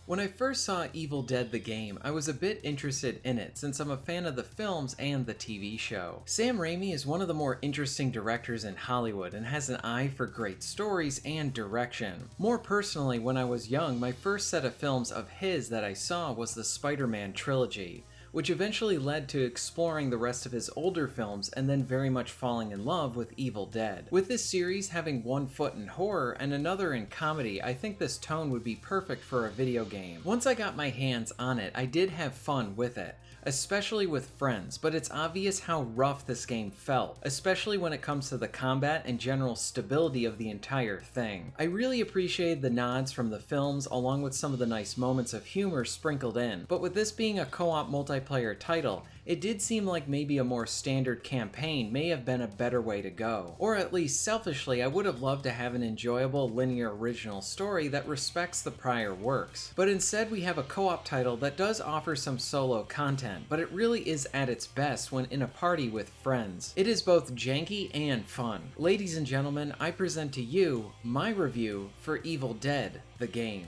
When I first saw Evil Dead the game, I was a bit interested in it since I'm a fan of the films and the TV show. Sam Raimi is one of the more interesting directors in Hollywood and has an eye for great stories and direction. More personally, when I was young, my first set of films of his that I saw was the Spider-Man trilogy, which eventually led to exploring the rest of his older films and then very much falling in love with Evil Dead. With this series having one foot in horror and another in comedy, I think this tone would be perfect for a video game. Once I got my hands on it, I did have fun with it, especially with friends, but it's obvious how rough this game felt, especially when it comes to the combat and general stability of the entire thing. I really appreciated the nods from the films along with some of the nice moments of humor sprinkled in, but with this being a co-op multiplayer title, it did seem like maybe a more standard campaign may have been a better way to go. Or at least selfishly, I would have loved to have an enjoyable linear original story that respects the prior works. But instead we have a co-op title that does offer some solo content, but it really is at its best when in a party with friends. It is both janky and fun. Ladies and gentlemen, I present to you my review for Evil Dead, the game.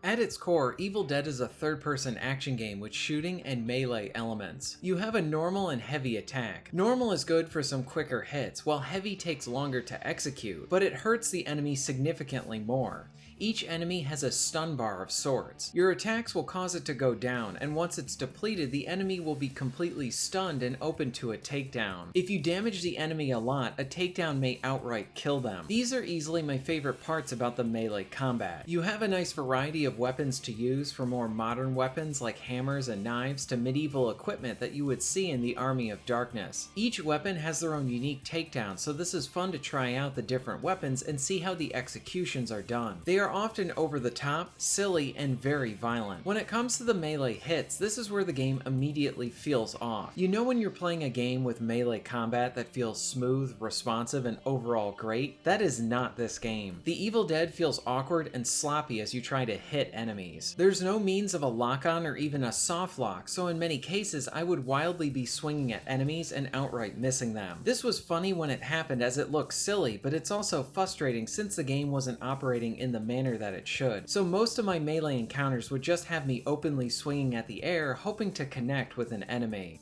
At its core, Evil Dead is a third-person action game with shooting and melee elements. You have a normal and heavy attack. Normal is good for some quicker hits, while heavy takes longer to execute, but it hurts the enemy significantly more. Each enemy has a stun bar of sorts. Your attacks will cause it to go down, and once it's depleted, the enemy will be completely stunned and open to a takedown. If you damage the enemy a lot, a takedown may outright kill them. These are easily my favorite parts about the melee combat. You have a nice variety of weapons to use, from more modern weapons like hammers and knives to medieval equipment that you would see in the Army of Darkness. Each weapon has their own unique takedown, so this is fun to try out the different weapons and see how the executions are done. They are often over the top, silly, and very violent. When it comes to the melee hits, this is where the game immediately feels off. You know when you're playing a game with melee combat that feels smooth, responsive, and overall great? That is not this game. The Evil Dead feels awkward and sloppy as you try to hit enemies. There's no means of a lock-on or even a soft lock, so in many cases I would wildly be swinging at enemies and outright missing them. This was funny when it happened as it looks silly, but it's also frustrating since the game wasn't operating in the manner that it should. So most of my melee encounters would just have me openly swinging at the air, hoping to connect with an enemy.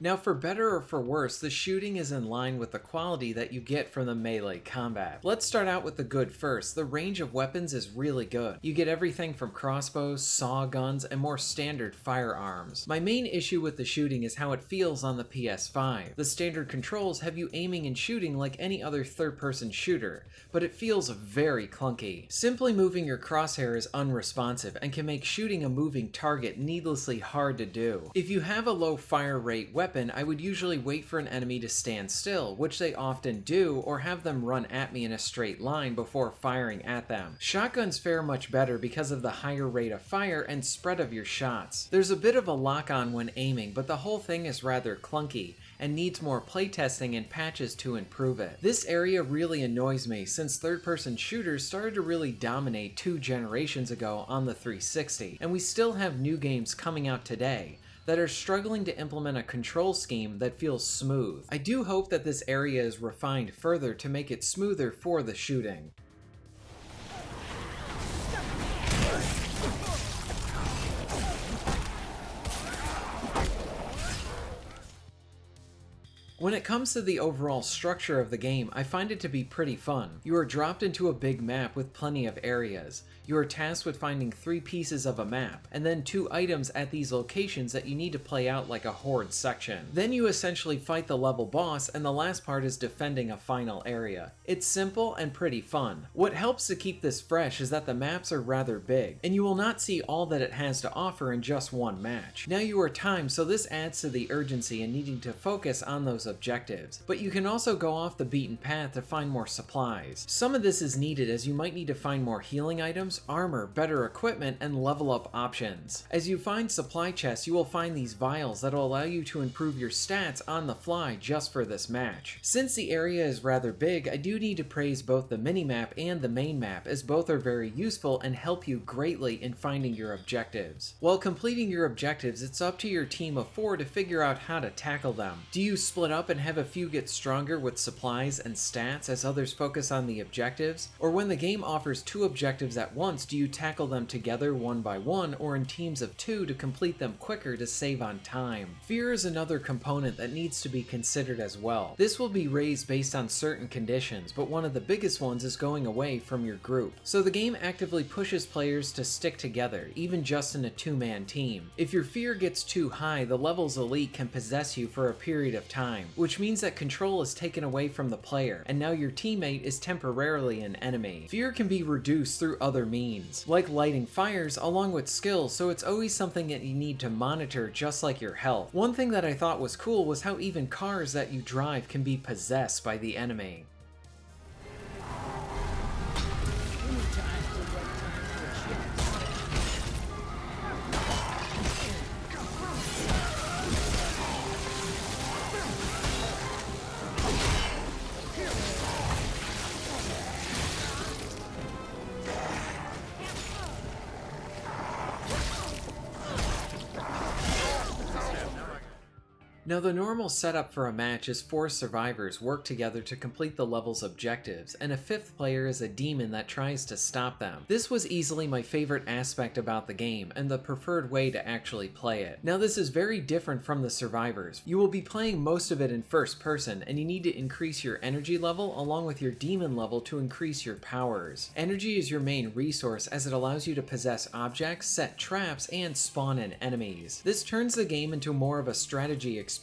Now for better or for worse, the shooting is in line with the quality that you get from the melee combat. Let's start out with the good first. The range of weapons is really good. You get everything from crossbows, saw guns, and more standard firearms. My main issue with the shooting is how it feels on the PS5. The standard controls have you aiming and shooting like any other third-person shooter, but it feels very clunky. Simply moving your crosshair is unresponsive and can make shooting a moving target needlessly hard to do. If you have a low fire rate weapon, I would usually wait for an enemy to stand still, which they often do, or have them run at me in a straight line before firing at them. Shotguns fare much better because of the higher rate of fire and spread of your shots. There's a bit of a lock-on when aiming, but the whole thing is rather clunky and needs more playtesting and patches to improve it. This area really annoys me since third-person shooters started to really dominate 2 generations ago on the 360, and we still have new games coming out today that are struggling to implement a control scheme that feels smooth. I do hope that this area is refined further to make it smoother for the shooting. When it comes to the overall structure of the game, I find it to be pretty fun. You are dropped into a big map with plenty of areas. You are tasked with finding 3 pieces of a map, and then 2 items at these locations that you need to play out like a horde section. Then you essentially fight the level boss, and the last part is defending a final area. It's simple and pretty fun. What helps to keep this fresh is that the maps are rather big, and you will not see all that it has to offer in just one match. Now you are timed, so this adds to the urgency and needing to focus on those objectives, but you can also go off the beaten path to find more supplies. Some of this is needed as you might need to find more healing items, armor, better equipment, and level up options. As you find supply chests, you will find these vials that will allow you to improve your stats on the fly just for this match. Since the area is rather big, I do need to praise both the minimap and the main map, as both are very useful and help you greatly in finding your objectives. While completing your objectives, it's up to your team of 4 to figure out how to tackle them. Do you split up and have a few get stronger with supplies and stats as others focus on the objectives? Or when the game offers 2 objectives at once, do you tackle them together one by one or in teams of 2 to complete them quicker to save on time? Fear is another component that needs to be considered as well. This will be raised based on certain conditions, but one of the biggest ones is going away from your group. So the game actively pushes players to stick together, even just in a 2-man team. If your fear gets too high, the level's elite can possess you for a period of time, which means that control is taken away from the player, and now your teammate is temporarily an enemy. Fear can be reduced through other means, like lighting fires along with skills, so it's always something that you need to monitor just like your health. One thing that I thought was cool was how even cars that you drive can be possessed by the enemy. Now, the normal setup for a match is 4 survivors work together to complete the level's objectives, and a 5th player is a demon that tries to stop them. This was easily my favorite aspect about the game, and the preferred way to actually play it. Now, this is very different from the survivors. You will be playing most of it in first person, and you need to increase your energy level along with your demon level to increase your powers. Energy is your main resource as it allows you to possess objects, set traps, and spawn in enemies. This turns the game into more of a strategy experience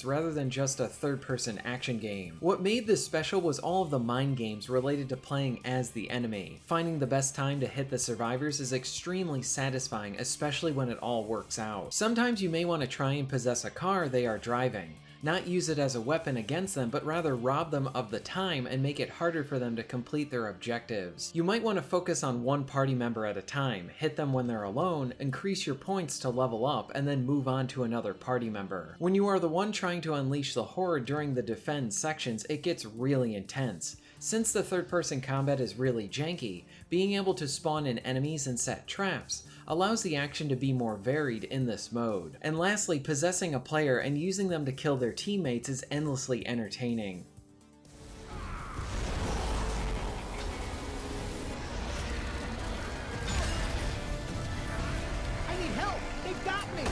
rather than just a third-person action game. What made this special was all of the mind games related to playing as the enemy. Finding the best time to hit the survivors is extremely satisfying, especially when it all works out. Sometimes you may want to try and possess a car they are driving. Not use it as a weapon against them, but rather rob them of the time and make it harder for them to complete their objectives. You might want to focus on one party member at a time, hit them when they're alone, increase your points to level up, and then move on to another party member. When you are the one trying to unleash the horde during the defend sections, it gets really intense. Since the third-person combat is really janky, being able to spawn in enemies and set traps allows the action to be more varied in this mode. And lastly, possessing a player and using them to kill their teammates is endlessly entertaining. I need help! They've got me!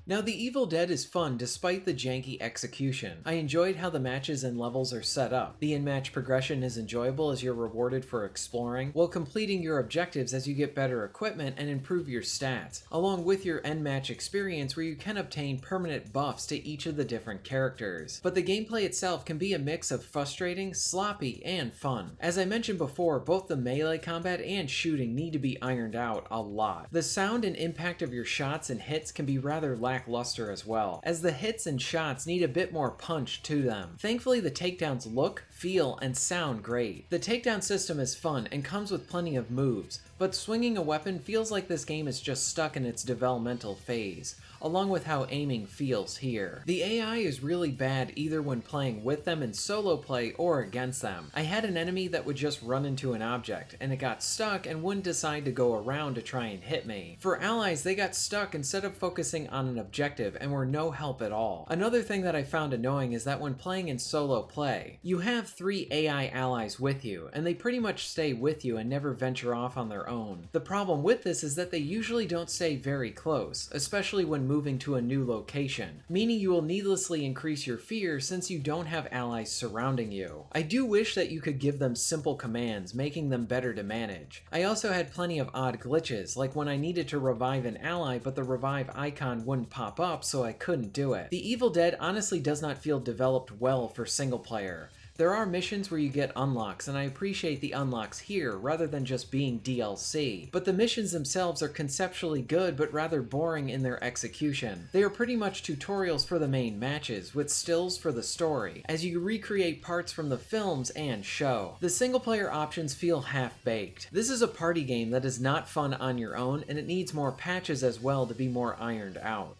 Now, The Evil Dead is fun despite the janky execution. I enjoyed how the matches and levels are set up. The in-match progression is enjoyable as you're rewarded for exploring, while completing your objectives as you get better equipment and improve your stats, along with your end-match experience where you can obtain permanent buffs to each of the different characters. But the gameplay itself can be a mix of frustrating, sloppy, and fun. As I mentioned before, both the melee combat and shooting need to be ironed out a lot. The sound and impact of your shots and hits can be rather lackluster as well, as the hits and shots need a bit more punch to them. Thankfully, the takedowns look, feel, and sound great. The takedown system is fun and comes with plenty of moves, but swinging a weapon feels like this game is just stuck in its developmental phase, along with how aiming feels here. The AI is really bad either when playing with them in solo play or against them. I had an enemy that would just run into an object, and it got stuck and wouldn't decide to go around to try and hit me. For allies, they got stuck instead of focusing on an objective and were no help at all. Another thing that I found annoying is that when playing in solo play, you have 3 AI allies with you, and they pretty much stay with you and never venture off on their own. The problem with this is that they usually don't stay very close, especially when moving to a new location, meaning you will needlessly increase your fear since you don't have allies surrounding you. I do wish that you could give them simple commands, making them better to manage. I also had plenty of odd glitches, like when I needed to revive an ally but the revive icon wouldn't pop up, so I couldn't do it. The Evil Dead honestly does not feel developed well for single player. There are missions where you get unlocks, and I appreciate the unlocks here rather than just being DLC, but the missions themselves are conceptually good but rather boring in their execution. They are pretty much tutorials for the main matches, with stills for the story, as you recreate parts from the films and show. The single player options feel half-baked. This is a party game that is not fun on your own, and it needs more patches as well to be more ironed out.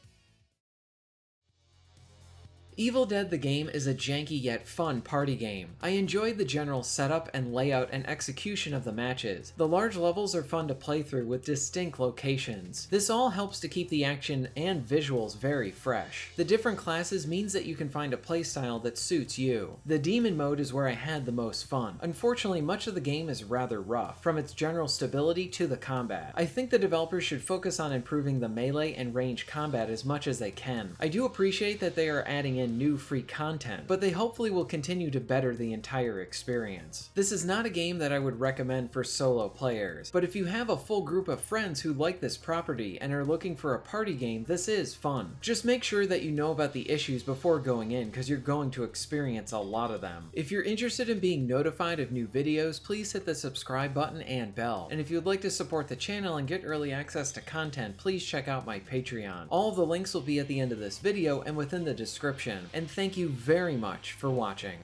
Evil Dead the game is a janky yet fun party game. I enjoyed the general setup and layout and execution of the matches. The large levels are fun to play through with distinct locations. This all helps to keep the action and visuals very fresh. The different classes means that you can find a playstyle that suits you. The demon mode is where I had the most fun. Unfortunately, much of the game is rather rough, from its general stability to the combat. I think the developers should focus on improving the melee and range combat as much as they can. I do appreciate that they are adding in new free content, but they hopefully will continue to better the entire experience. This is not a game that I would recommend for solo players, but if you have a full group of friends who like this property and are looking for a party game, this is fun. Just make sure that you know about the issues before going in, because you're going to experience a lot of them. If you're interested in being notified of new videos, please hit the subscribe button and bell. And if you'd like to support the channel and get early access to content, please check out my Patreon. All of the links will be at the end of this video and within the description. And thank you very much for watching.